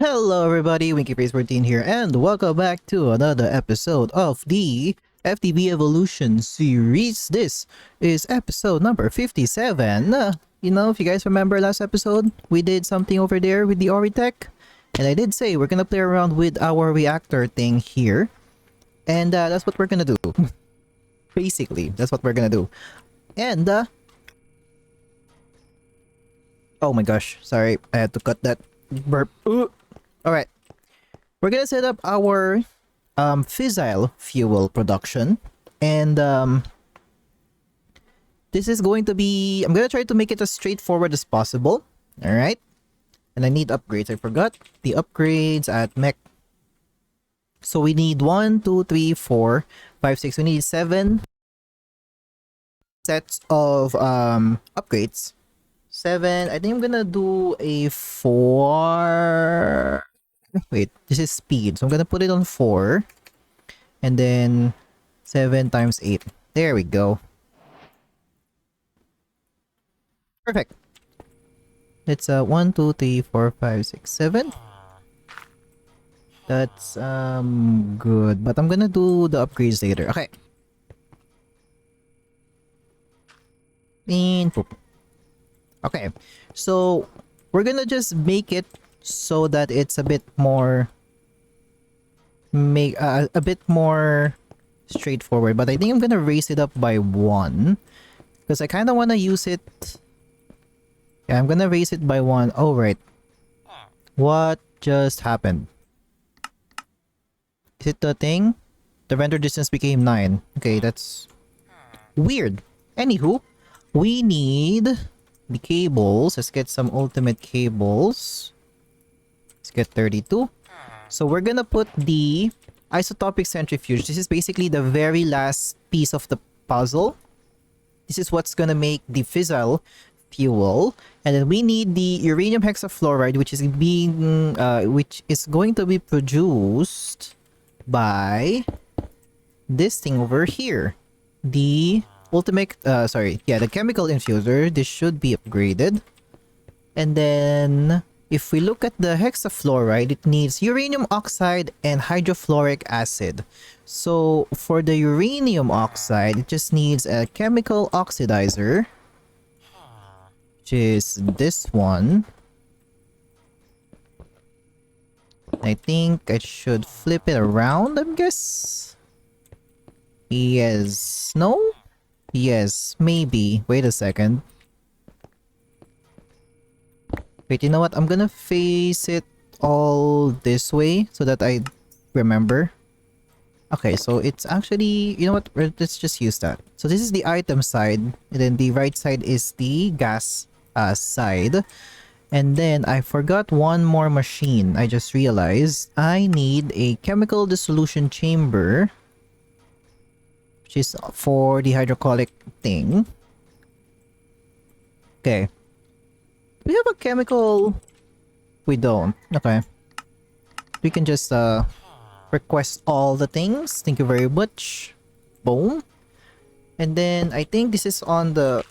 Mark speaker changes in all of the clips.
Speaker 1: Hello everybody, WinkyFace14 here, and welcome back to another episode of the FTB Evolution series. This is episode number 57. If you guys remember last episode, we did something over there with the Oritech, and I did say we're gonna play around with our reactor thing here, and that's what we're gonna do. Basically, that's what we're gonna do. And, oh my gosh, sorry, I had to cut that burp. Alright, we're gonna set up our fissile fuel production, and this is going to be, I'm gonna try to make it as straightforward as possible. Alright, and I need upgrades. I forgot the upgrades at Mech. So we need 1, 2, 3, 4, 5, 6. We need 7 sets of upgrades. 7. I think I'm gonna do a 4. Wait, this is speed, so I'm gonna put it on 4, and then 7 times 8. There we go. Perfect. It's 1, 2, 3, 4, 5, 6, 7. That's good, but I'm gonna do the upgrades later. Okay. And poop. Okay, so we're gonna just make it so that it's a bit more straightforward, but I think I'm gonna raise it up by 1 because I kind of want to use it. Yeah, I'm gonna raise it by 1. Oh right, what just happened? Is it the thing? The render distance became 9. Okay, that's weird. Anywho, we need the cables. Let's get some ultimate cables. Let's get 32. So we're gonna put the isotopic centrifuge. This is basically the very last piece of the puzzle. This is what's gonna make the fissile fuel, and then we need the uranium hexafluoride, which is going to be produced by this thing over here, the ultimate the chemical infuser. This should be upgraded. And then if we look at the hexafluoride, it needs uranium oxide and hydrofluoric acid. So for the uranium oxide, it just needs a chemical oxidizer, which is this one. I think I should flip it around, I guess. Yes. No? Yes, maybe. Wait a second. Wait, you know what? I'm gonna face it all this way so that I remember. Okay, so it's actually, you know what? Let's just use that. So this is the item side, and then the right side is the gas side. And then I forgot one more machine. I just realized I need a chemical dissolution chamber, which is for the hydrochloric thing. Okay. Do we have a chemical? We don't. Okay. We can just request all the things. Thank you very much. Boom. And then I think this is on the...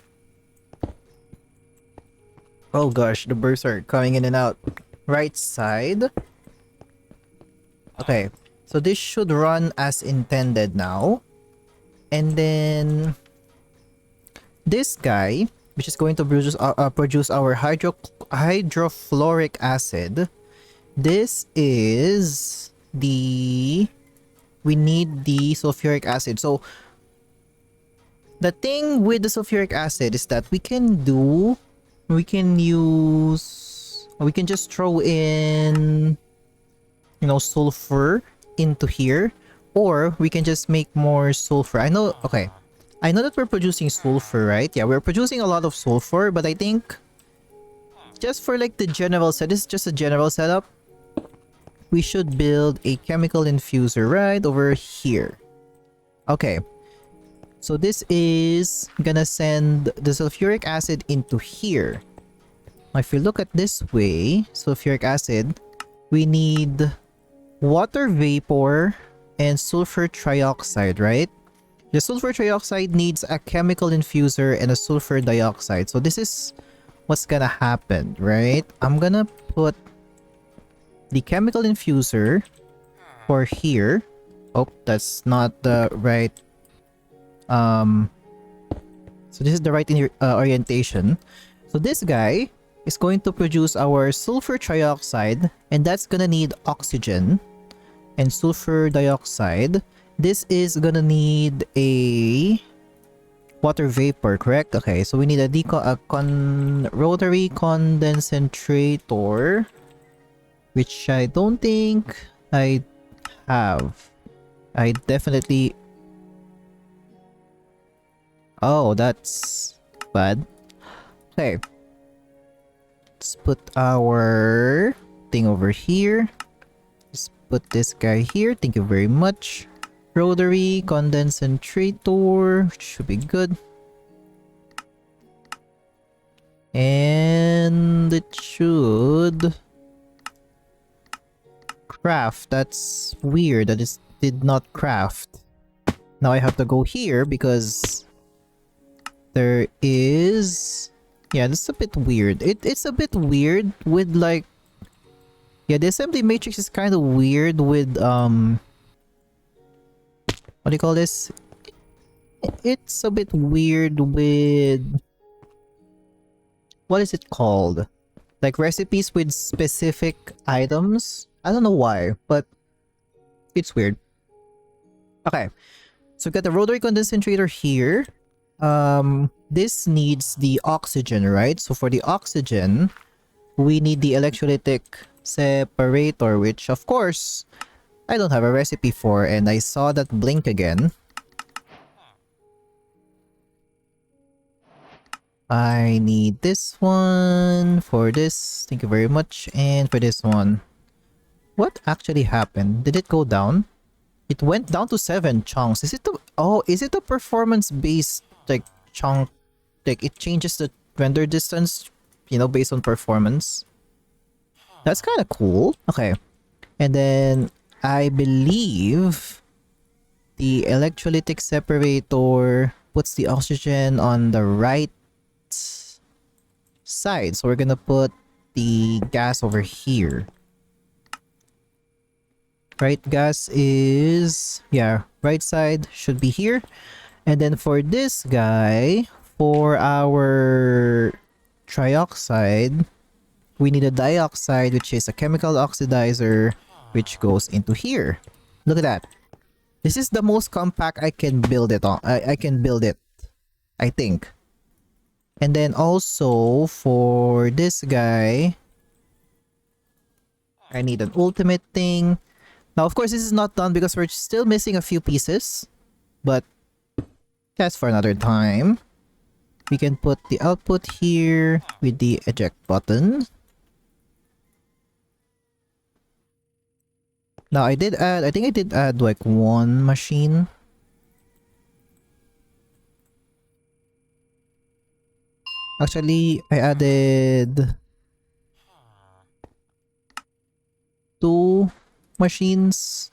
Speaker 1: Oh gosh, the bursts are coming in and out. Right side. Okay. So this should run as intended now. And then this guy, which is going to produce our hydrofluoric acid. This is the... We need the sulfuric acid. So the thing with the sulfuric acid is that we can just throw in, sulfur into here, or we can just make more sulfur. I know that we're producing sulfur, right? Yeah, we're producing a lot of sulfur, but I think just for like the general set, this is just a general setup, we should build a chemical infuser right over here. Okay, so this is gonna send the sulfuric acid into here. Now if you look at this way, sulfuric acid, we need water vapor and sulfur trioxide, right? The sulfur trioxide needs a chemical infuser and a sulfur dioxide. So this is what's gonna happen, right? I'm gonna put the chemical infuser for here. Oh, that's not the right so this is the right orientation. So this guy is going to produce our sulfur trioxide, and that's gonna need oxygen and sulfur dioxide. This is gonna need a water vapor, correct? Okay, so we need a rotary condensator, which I don't think I have. I definitely... Oh, that's bad. Okay. Let's put our thing over here. Let's put this guy here. Thank you very much. Rotary condensator, which should be good. And it should craft. That's weird that it did not craft. Now I have to go here because there is... Yeah, this is a bit weird. It's a bit weird with like... Yeah, the assembly matrix is kind of weird with what do you call this? It's a bit weird with... What is it called? Like recipes with specific items? I don't know why, but it's weird. Okay, so we've got the rotary condensator here. This needs the oxygen, right? So for the oxygen, we need the electrolytic separator, which of course I don't have a recipe for, and I saw that blink again. I need this one for this. Thank you very much. And for this one. What actually happened? Did it go down? It went down to 7 chunks. Is it the... Oh, is it a performance-based like chunk? Like it changes the render distance, you know, based on performance. That's kind of cool. Okay. And then I believe the electrolytic separator puts the oxygen on the right side. So we're gonna put the gas over here. Right gas is... Yeah, right side should be here. And then for this guy, for our trioxide, we need a dioxide, which is a chemical oxidizer, which goes into here. Look at that. This is the most compact I can build it on. I can build it, I think. And then also for this guy, I need an ultimate thing. Now, of course, this is not done because we're still missing a few pieces, but that's for another time. We can put the output here with the eject button. Now, I think I did add like one machine. Actually, I added 2 machines.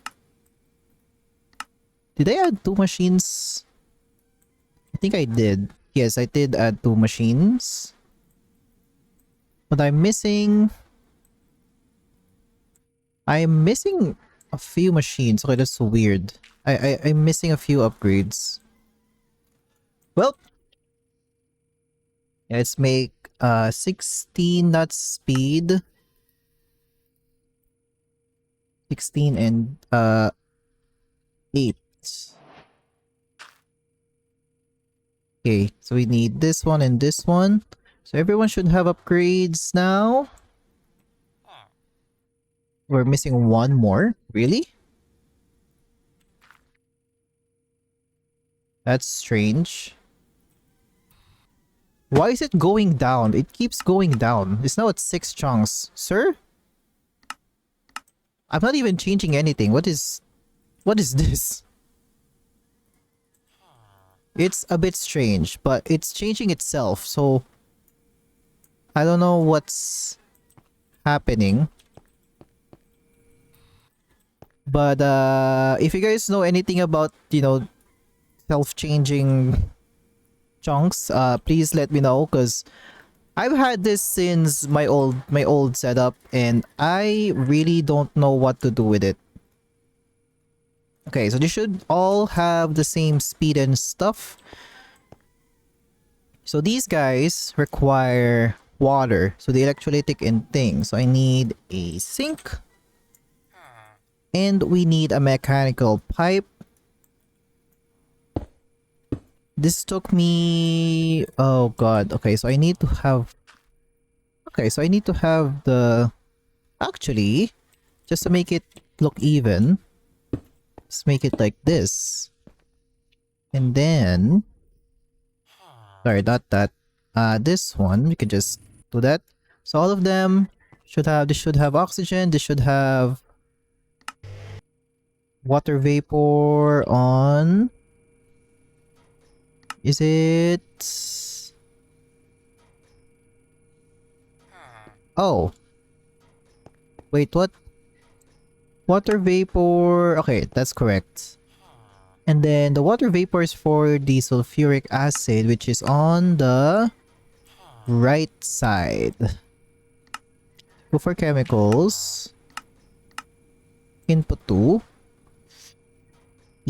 Speaker 1: Did I add 2 machines? I think I did. Yes, I did add 2 machines. But I'm missing a few machines. Okay, that's so weird. I'm missing a few upgrades. Well, yeah, let's make 16 knots speed. 16 and 8. Okay, so we need this one and this one. So everyone should have upgrades now. We're missing one more. Really? That's strange. Why is it going down? It keeps going down. It's now at 6 chunks. Sir? I'm not even changing anything. What is this? It's a bit strange, but it's changing itself, so I don't know what's happening. But if you guys know anything about, you know, self-changing chunks, please let me know, because I've had this since my old setup, and I really don't know what to do with it. Okay, so they should all have the same speed and stuff. So these guys require water, so the electrolytic and things. So I need a sink, and we need a mechanical pipe. This took me, oh god. Okay, so I need to have, the, actually, just to make it look even, let's make it like this. And then, sorry, not that. This one, we can just do that. So all of them should have, this should have oxygen, this should have water vapor on. Is it? Oh. Wait, what? Water vapor. Okay, that's correct. And then the water vapor is for the sulfuric acid, which is on the right side. Go for chemicals. Input 2.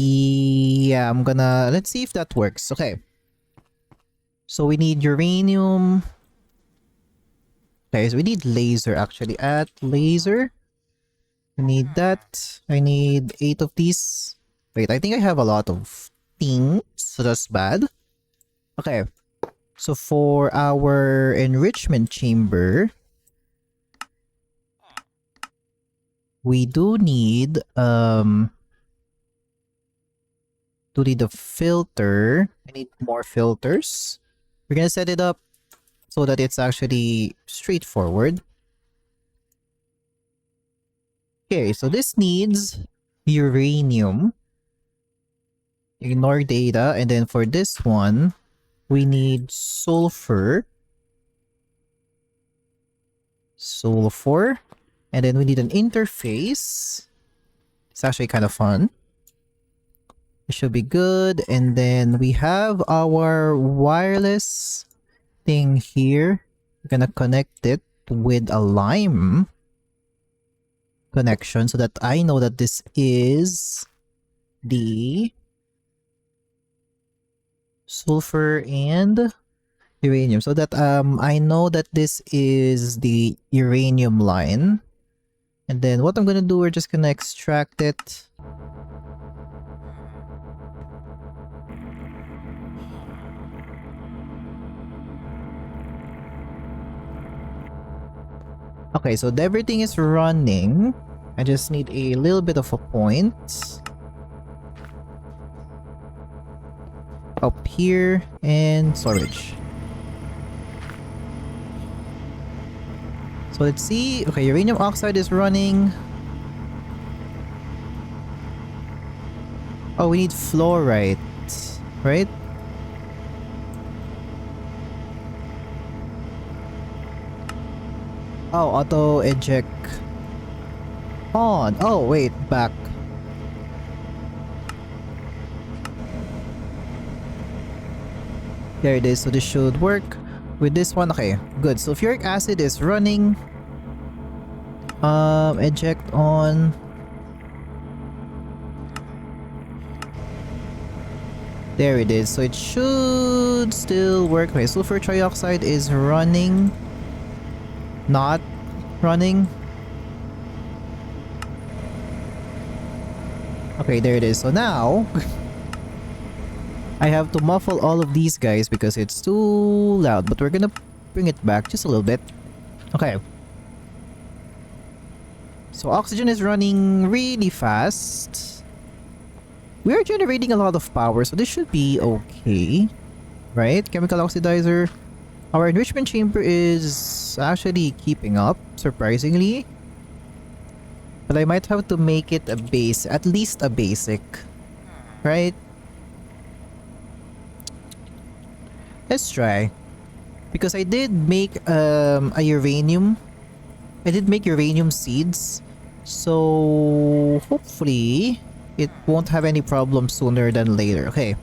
Speaker 1: Yeah, I'm gonna, let's see if that works. Okay. So we need uranium. Okay, so we need laser actually. At laser. We need that. I need 8 of these. Wait, I think I have a lot of things. So that's bad. Okay. So for our enrichment chamber, we do need the filter. I need more filters. We're gonna set it up so that it's actually straightforward. Okay, so this needs uranium. Ignore data. And then for this one, we need sulfur. Sulfur. And then we need an interface. It's actually kind of fun. It should be good. And then we have our wireless thing here. We're gonna connect it with a lime connection so that I know that this is the sulfur and uranium. So that I know that this is the uranium line. And then what I'm gonna do, we're just gonna extract it. Okay, so everything is running. I just need a little bit of a point. Up here and storage. So let's see. Okay, uranium oxide is running. Oh, we need fluorite, right? Oh, auto eject on. Oh, wait, back. There it is. So this should work with this one. Okay, good. Sulfuric acid is running. Eject on. There it is. So it should still work. Okay, sulfur trioxide is running. Not running. Okay, there it is. So now I have to muffle all of these guys because it's too loud, but we're gonna bring it back just a little bit. Okay. So oxygen is running really fast. We are generating a lot of power, so this should be okay. Right? Chemical oxidizer. Our enrichment chamber is actually keeping up, surprisingly. But I might have to make it a base, at least a basic. Right? Let's try. Because I did make a uranium. I did make uranium seeds. So hopefully it won't have any problems sooner than later. Okay.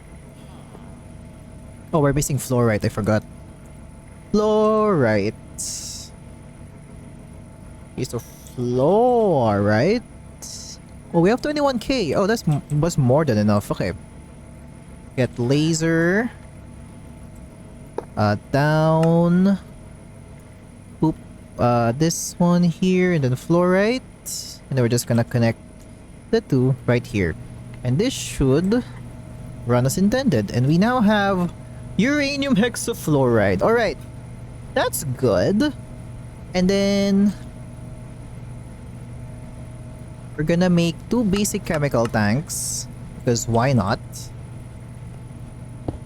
Speaker 1: Oh, we're missing fluorite. I forgot. fluorite. Okay, so fluorite. Oh, we have 21k. Oh, was more than enough. Okay. Get laser. Down. Boop. This one here, and then fluorite. And then we're just gonna connect the two right here. And this should run as intended. And we now have uranium hexafluoride. Alright. That's good. And then we're gonna make 2 basic chemical tanks. Because why not?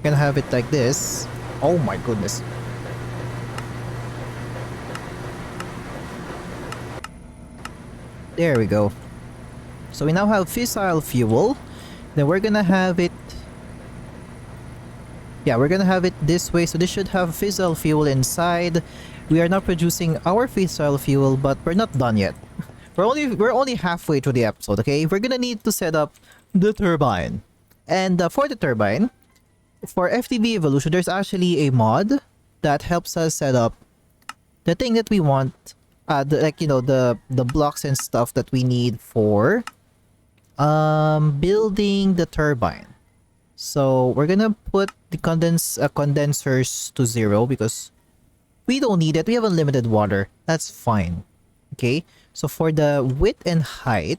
Speaker 1: Gonna have it like this. Oh my goodness. There we go. So we now have fissile fuel. Then we're gonna have it... Yeah, we're gonna have it this way. So this should have fissile fuel inside. We are now producing our fissile fuel, but we're not done yet. We're only halfway through the episode, okay? We're gonna need to set up the turbine. And for the turbine, for FTB Evolution, there's actually a mod that helps us set up the thing that we want, the blocks and stuff that we need for building the turbine. So we're gonna put the condensers to 0 because we don't need it. We have unlimited water. That's fine. Okay. So for the width and height,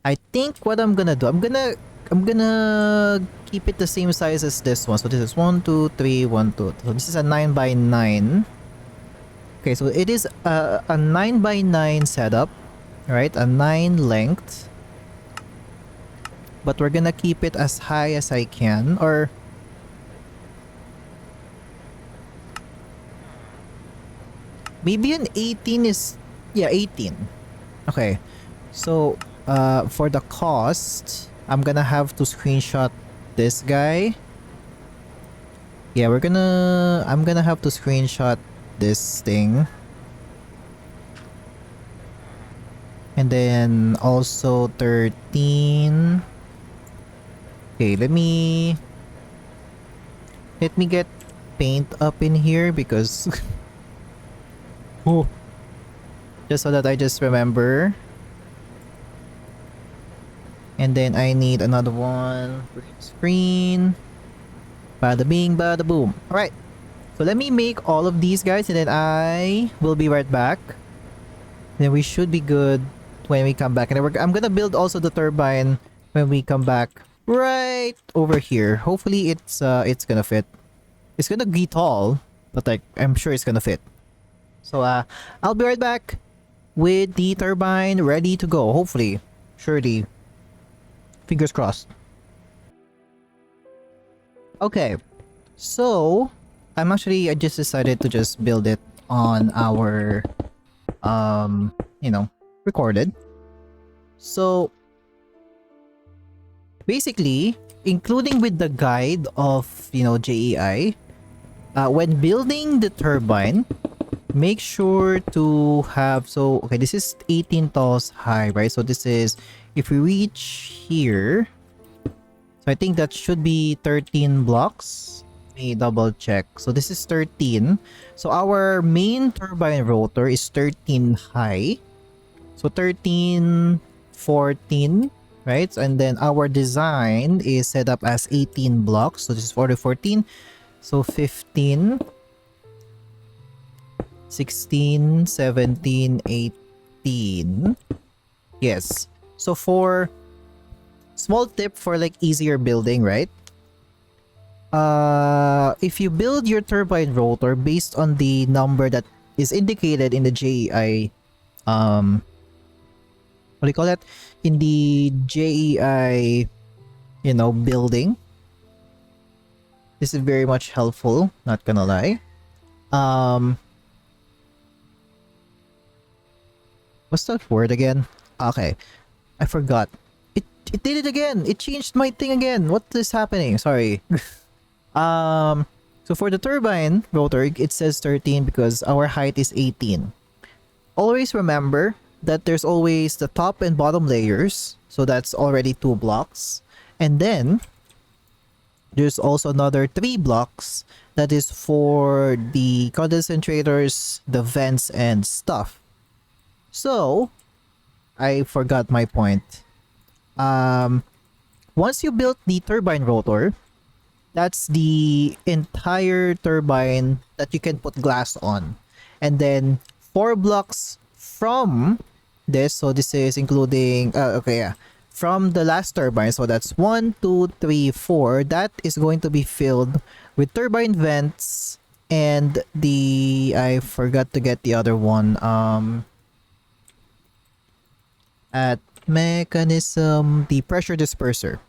Speaker 1: I think what I'm gonna do, I'm gonna keep it the same size as this one. So this is 1, 2, 3, 1, 2. So this is a 9 by 9. Okay, so it is a 9 by 9 setup, right? A 9 length. But we're gonna keep it as high as I can, or maybe an 18 is, yeah, 18. Okay, so for the cost, I'm gonna have to screenshot this guy. Yeah, I'm gonna have to screenshot this thing. And then also 13. Okay, let me get paint up in here because oh, just so that I just remember. And then I need another one. Green screen. Bada bing, bada boom. Alright. So let me make all of these guys and then I will be right back. Then we should be good when we come back. And then I'm gonna build also the turbine when we come back right over here. Hopefully it's gonna fit. It's gonna be tall, but like I'm sure it's gonna fit. So I'll be right back with the turbine ready to go. Hopefully. Surely. Fingers crossed. Okay, so I just decided to just build it on our recorded. So basically, including with the guide of JEI, when building the turbine, make sure to have, so okay, this is 18 tall high, right? So this is, if we reach here, so I think that should be 13 blocks. Let me double check. So this is 13. So our main turbine rotor is 13 high. So 13, 14, right? And then our design is set up as 18 blocks. So this is 14. So 15, 16, 17, 18. Yes. So for small tip for like easier building, right? If you build your turbine rotor based on the number that is indicated in the JEI, what do you call that? In the JEI, building. This is very much helpful, not gonna lie. What's that word again? Okay, I forgot. It did it again. It changed my thing again. What is happening? Sorry. So for the turbine rotor, it says 13 because our height is 18. Always remember that there's always the top and bottom layers. So that's already 2 blocks. And then There's also another 3 blocks that is for the condensators, the vents, and stuff. So, I forgot my point. Once you built the turbine rotor, that's the entire turbine that you can put glass on. And then 4 blocks from this, so this is including, okay, yeah, from the last turbine, so that's 1, 2, 3, 4, that is going to be filled with turbine vents and the, I forgot to get the other one, at Mekanism, the pressure disperser.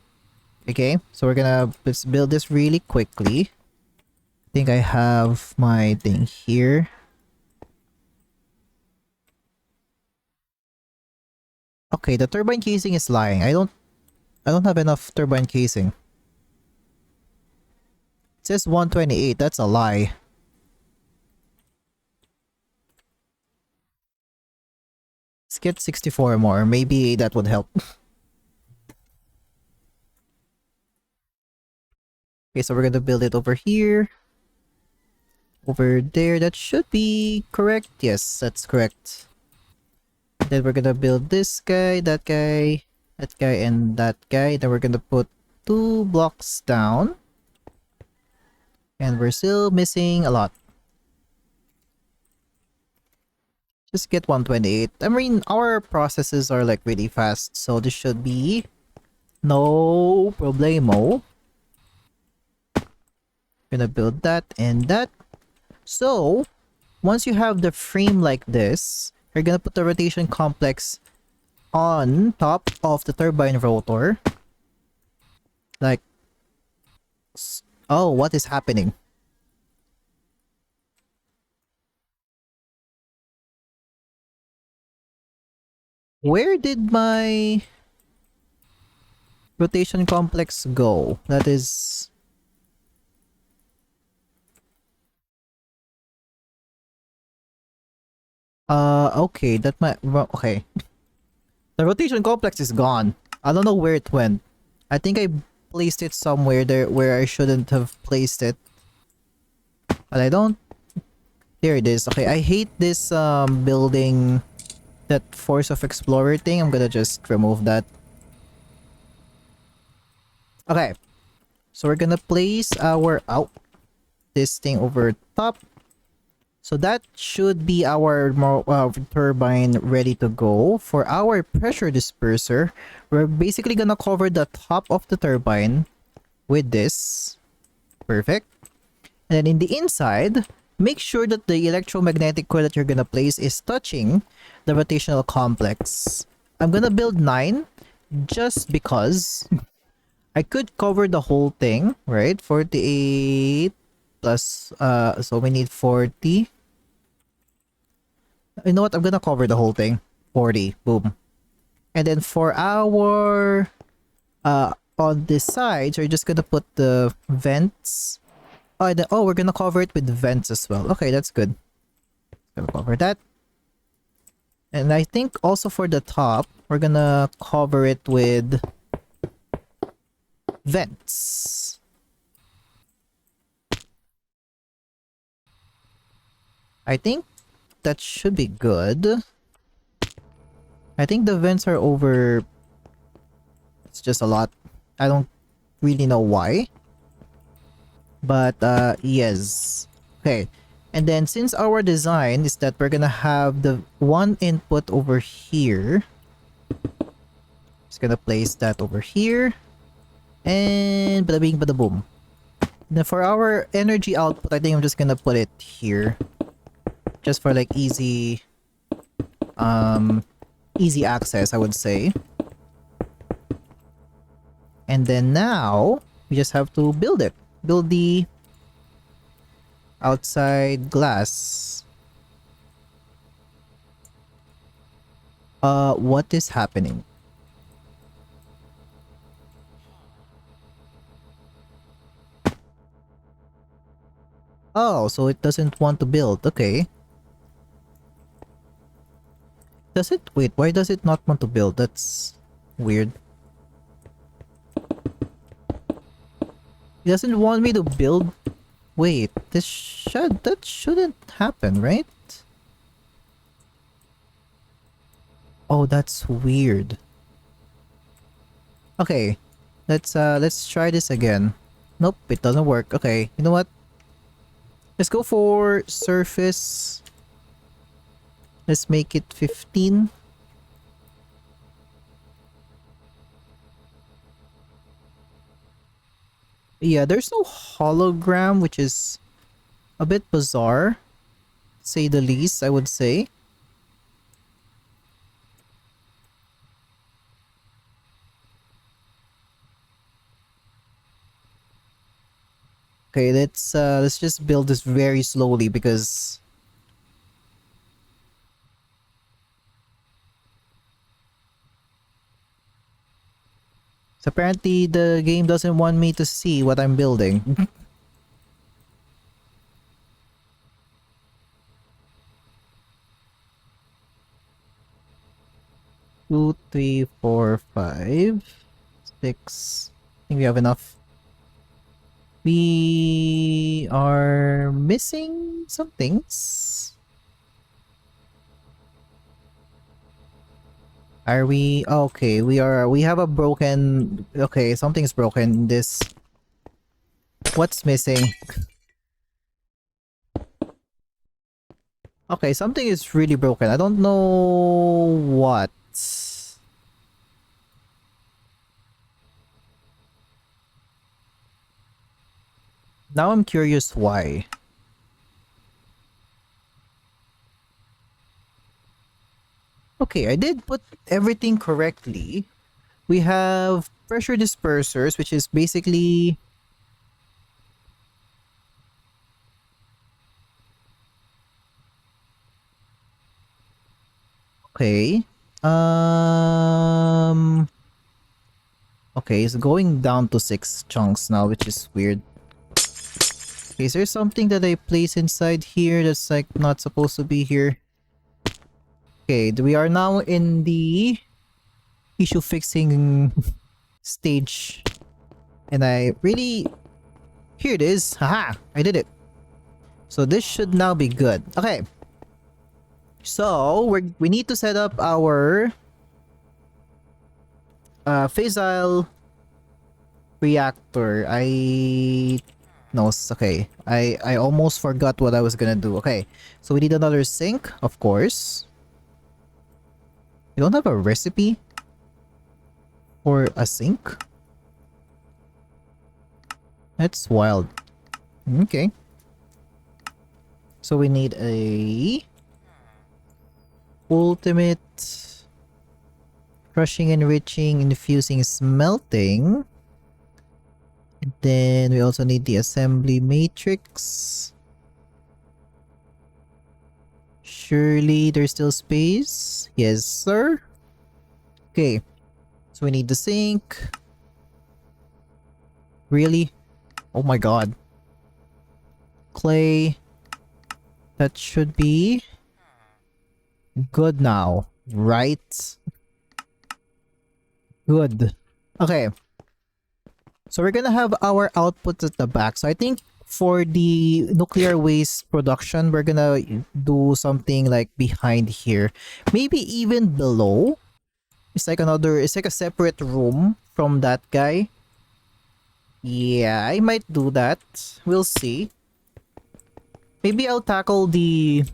Speaker 1: Okay, so we're gonna let's build this really quickly. I think I have my thing here. Okay, the turbine casing is lying. I don't have enough turbine casing. It says 128, that's a lie. Let's get 64 more. Maybe that would help. Okay, so we're gonna build it over here. Over there. That should be correct. Yes, that's correct. Then we're gonna build this guy, that guy, and that guy. Then we're gonna put 2 blocks down. And we're still missing a lot. Just get 128. I mean, our processes are like really fast, so this should be no problemo. Gonna build that and that. So, once you have the frame like this, you're gonna put the rotation complex on top of the turbine rotor. Like, oh, what is happening? Where did my rotation complex go? That is... okay, that might... okay. The rotation complex is gone. I don't know where it went. I think I placed it somewhere there where I shouldn't have placed it. But I don't... There it is. Okay, I hate this building, that force of explorer thing. I'm gonna just remove that. Okay. So we're gonna place our... oh, this thing over top. So that should be our turbine ready to go. For our pressure disperser, we're basically gonna cover the top of the turbine with this. Perfect. And then in the inside, make sure that the electromagnetic coil that you're gonna place is touching the rotational complex. I'm gonna build 9 just because I could cover the whole thing, right? 48 plus, so we need 40. You know what? I'm gonna cover the whole thing. 40. Boom. And then for our, on this side, so you're just gonna put the vents. Oh, and then, oh, we're gonna cover it with vents as well. Okay, that's good. Gonna cover that. And I think also for the top, we're gonna cover it with vents. I think that should be good. I think the vents are over... it's just a lot. I don't really know why. But, yes. Okay. And then since our design is that we're gonna have the one input over here. Just gonna place that over here. And bada bing bada boom. Then for our energy output, I think I'm just gonna put it here. Just for like easy access, I would say. And then now we just have to build it. Build the outside glass. What is happening? Oh, so it doesn't want to build. Okay. Does it? Wait, why does it not want to build? That's weird. He doesn't want me to build. Wait, that shouldn't happen, right? Oh, that's weird. Okay, let's try this again. Nope, it doesn't work. Okay, you know what? Let's go for surface. Let's make it 15. Yeah, there's no hologram, which is a bit bizarre, to say the least, I would say. Okay, let's just build this very slowly because so apparently the game doesn't want me to see what I'm building. 2, 3, 4, 5, 6. I think we have enough. We are missing some things. Are we? Okay, we are. We have a broken. Okay, something's broken. This. What's missing? Okay, something is really broken. I don't know what. Now I'm curious why. Okay, I did put everything correctly. We have pressure dispersers, which is basically... Okay. Okay, it's going down to 6 chunks now, which is weird. Okay, is there something that I place inside here that's like not supposed to be here? Okay, we are now in the issue fixing stage. And I really... Here it is. Haha! I did it. So this should now be good. Okay. So, we need to set up our fissile reactor. No, it's okay. I almost forgot what I was gonna do. Okay, so we need another sink, of course. We don't have a recipe for a sink. That's wild. Okay. So we need a ultimate crushing, enriching, infusing, smelting. And then we also need the assembly matrix. Surely there's still space. Yes, sir. Okay. So we need the sink. Really? Oh my god. Clay. That should be good now, right? Good. Okay. So we're gonna have our output at the back. So I think for the nuclear waste production, we're gonna do something like behind here. Maybe even below. It's like a separate room from that guy. Yeah, I might do that. We'll see. Maybe I'll tackle the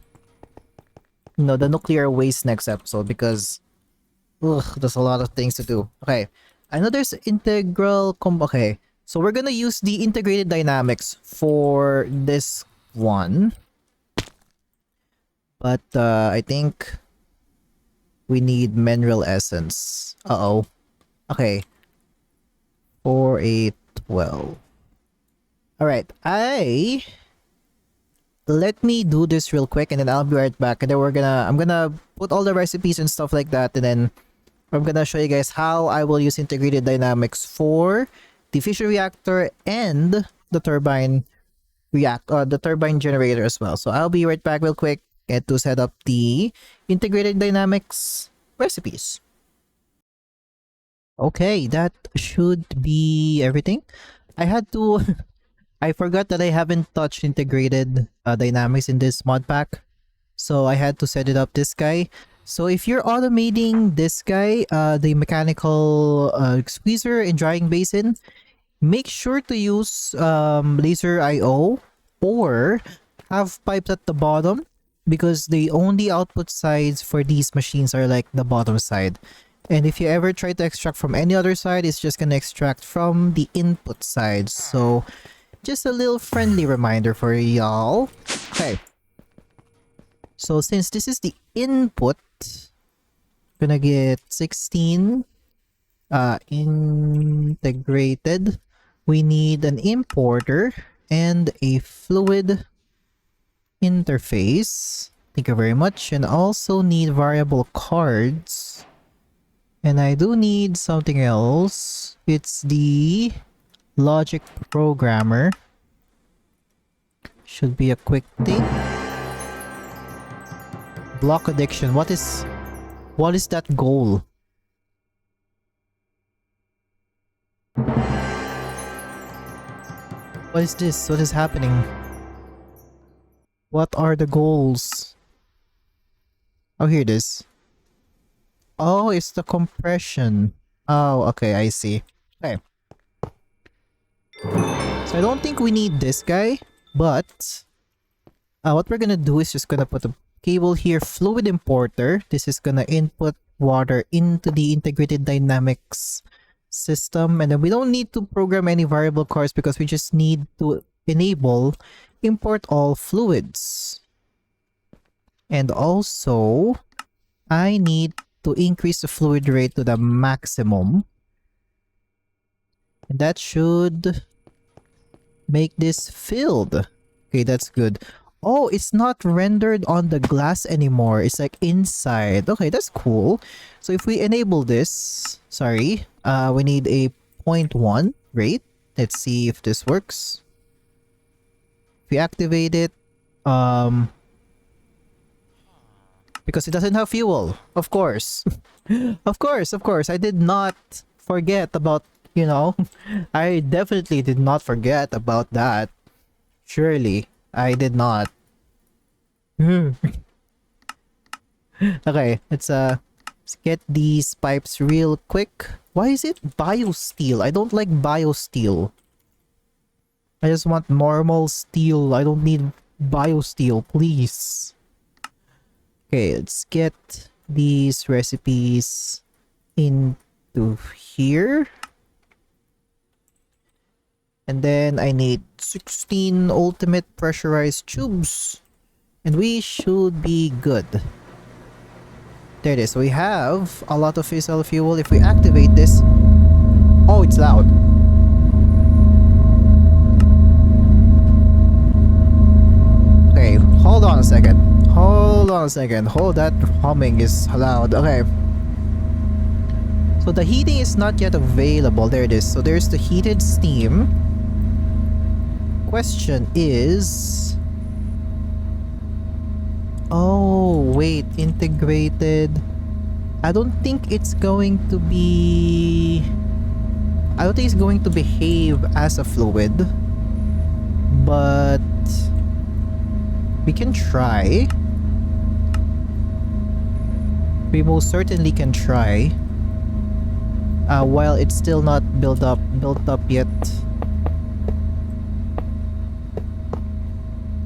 Speaker 1: the nuclear waste next episode because there's a lot of things to do. Okay. I know there's okay. So we're gonna use the integrated dynamics for this one. But I think we need mineral essence. Uh-oh. Okay. 4, 8, 12. Alright. Let me do this real quick and then I'll be right back. And then I'm gonna put all the recipes and stuff like that, and then I'm gonna show you guys how I will use integrated dynamics for the fission reactor and the turbine the turbine generator as well. So I'll be right back real quick to set up the integrated dynamics recipes. Okay, that should be everything. I had to I forgot that I haven't touched integrated dynamics in this mod pack. So I had to set it up this guy. So if you're automating this guy, the mechanical squeezer and drying basin, make sure to use laser IO or have pipes at the bottom, because the only output sides for these machines are like the bottom side. And if you ever try to extract from any other side, it's just gonna extract from the input side. So just a little friendly reminder for y'all. Okay. So since this is the input, gonna get 16 integrated. We need an importer and a fluid interface. Thank you very much. And also need variable cards. And I do need something else. It's the logic programmer. Should be a quick thing. Block addiction. What is that goal? What is this? What is happening? What are the goals? Oh, here it is. Oh, it's the compression. Oh, okay, I see. Okay. So I don't think we need this guy, but what we're gonna do is just gonna put a cable here, fluid importer. This is gonna input water into the integrated dynamics system, and then we don't need to program any variable cards because we just need to enable import all fluids. And also I need to increase the fluid rate to the maximum, and that should make this filled. Okay, that's good. Oh, it's not rendered on the glass anymore. It's like inside. Okay, that's cool. So if we enable this, sorry, we need a 0.1 rate. Let's see if this works. If we activate it, because it doesn't have fuel, of course. of course. I did not forget about, you know, I definitely did not forget about that. Surely, I did not. Okay, let's get these pipes real quick. Why is it biosteel? I don't like biosteel. I just want normal steel. I don't need biosteel, please. Okay, let's get these recipes into here. And then I need 16 ultimate pressurized tubes. And we should be good. There it is. We have a lot of fissile fuel. If we activate this... Oh, it's loud. Okay, hold on a second. Hold, that humming is loud. Okay. So the heating is not yet available. There it is. So there's the heated steam. Question is... Oh, wait. Integrated. I don't think it's going to be... I don't think it's going to behave as a fluid. But... we can try. We most certainly can try. While it's still not built up yet.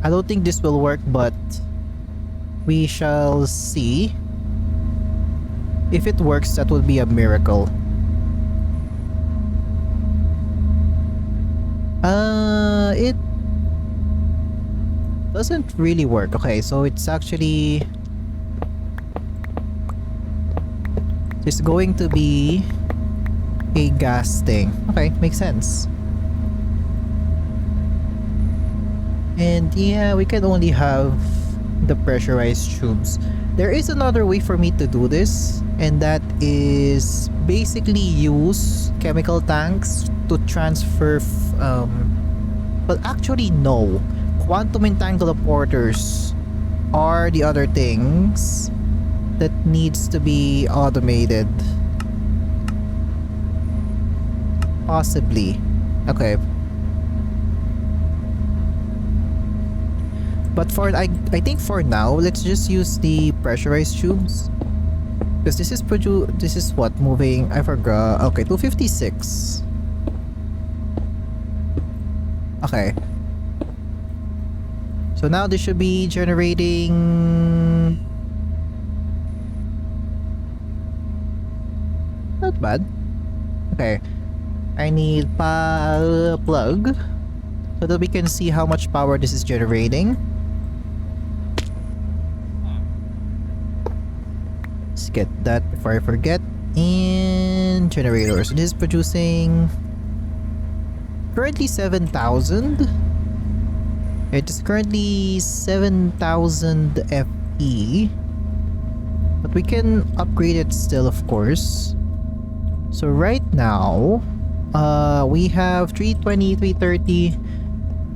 Speaker 1: I don't think this will work, but we shall see. If it works, that would be a miracle. It doesn't really work. Okay, so it's actually... it's going to be a gas thing. Okay, makes sense. And yeah, we can only have the pressurized tubes. There is another way for me to do this, and that is basically use chemical tanks to transfer well, actually no. Quantum entangled porters are the other things that needs to be automated. Possibly. Okay. But I think for now, let's just use the pressurized tubes. Because this is what, moving, I forgot. Okay, 256. Okay. So now this should be generating... Not bad. Okay. I need plug so that we can see how much power this is generating. Let's get that before I forget. And generator. So this is producing currently 7,000. It is currently 7,000 FE. But we can upgrade it still, of course. So right now, we have 320, 330.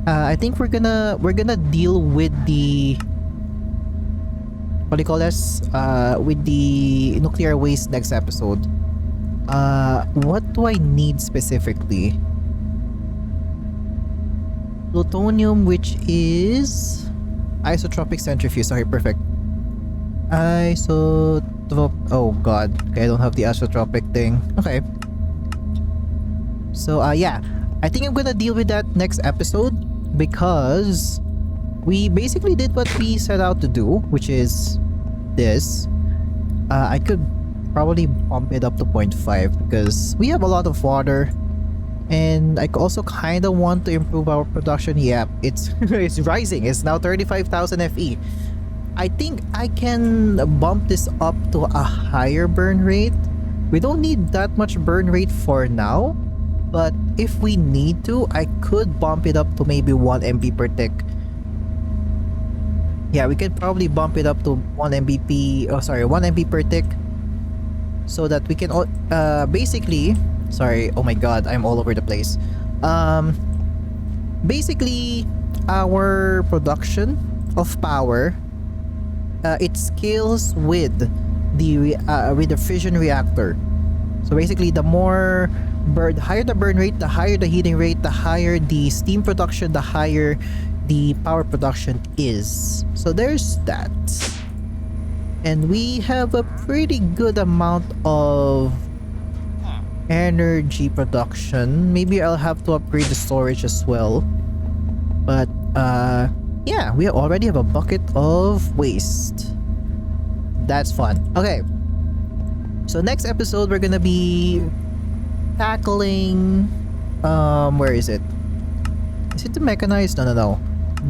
Speaker 1: I think we're gonna deal with the what do you call this? With the nuclear waste next episode. What do I need specifically? Plutonium, which is isotropic centrifuge. Okay, perfect. Oh god. Okay, I don't have the isotropic thing. Okay. So yeah, I think I'm gonna deal with that next episode because we basically did what we set out to do, which is this. I could probably bump it up to 0.5 because we have a lot of water, and I also kind of want to improve our production. Yeah, it's it's rising. It's now 35,000 FE. I think I can bump this up to a higher burn rate. We don't need that much burn rate for now, but if we need to, I could bump it up to maybe 1 MB per tick. Yeah, we could probably bump it up to 1 Mbp, 1 MB per tick, so that we can basically, sorry, oh my god, I'm all over the place. Basically, our production of power, it scales with the fission reactor. So basically, the higher the burn rate, the higher the heating rate, the higher the steam production, the higher the power production is. So there's that. And we have a pretty good amount of energy production. Maybe I'll have to upgrade the storage as well. But yeah, we already have a bucket of waste. That's fun. Okay. So next episode we're gonna be tackling where is it? Is it the mechanized? No.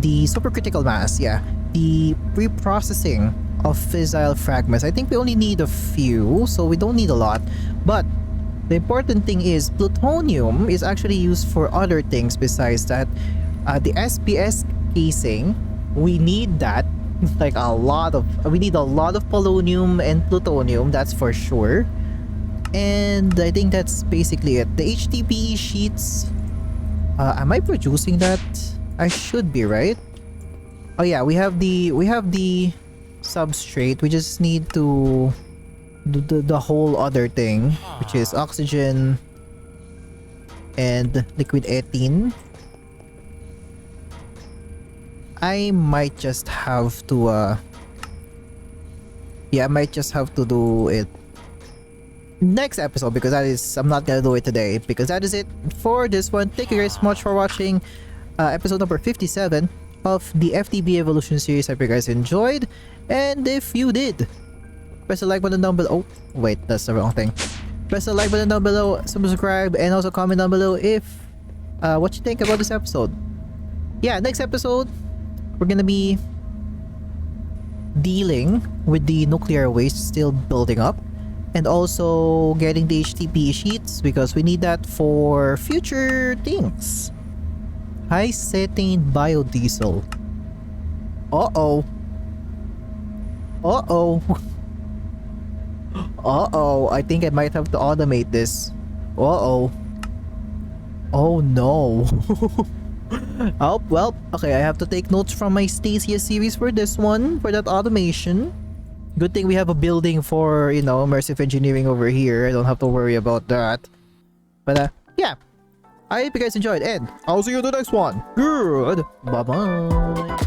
Speaker 1: The supercritical mass, yeah. The pre-processing of fissile fragments. I think we only need a few, so we don't need a lot. But the important thing is plutonium is actually used for other things besides that. The SPS casing, we need that. Like we need a lot of polonium and plutonium, that's for sure. And I think that's basically it. The HDPE sheets, am I producing that? I should be, right? Oh yeah, we have the substrate. We just need to do the whole other thing, which is oxygen and liquid ethene. I might just have to yeah, I might just have to do it next episode, because I'm not gonna do it today, because that is it for this one. Thank you guys so much for watching episode number 57 of the FTB Evolution series. I hope you guys enjoyed, and if you did, press the like button down below. Oh wait, that's the wrong thing. Press the like button down below, subscribe, and also comment down below if what you think about this episode. Yeah, next episode we're gonna be dealing with the nuclear waste still building up, and also getting the HTP sheets because we need that for future things. High cetane biodiesel. Uh-oh. I think I might have to automate this. Oh no. Oh well, okay, I have to take notes from my Stasia series for this one, for that automation. Good thing we have a building for, immersive engineering over here. I don't have to worry about that. But yeah, I hope you guys enjoyed, and I'll see you in the next one. Good, bye bye.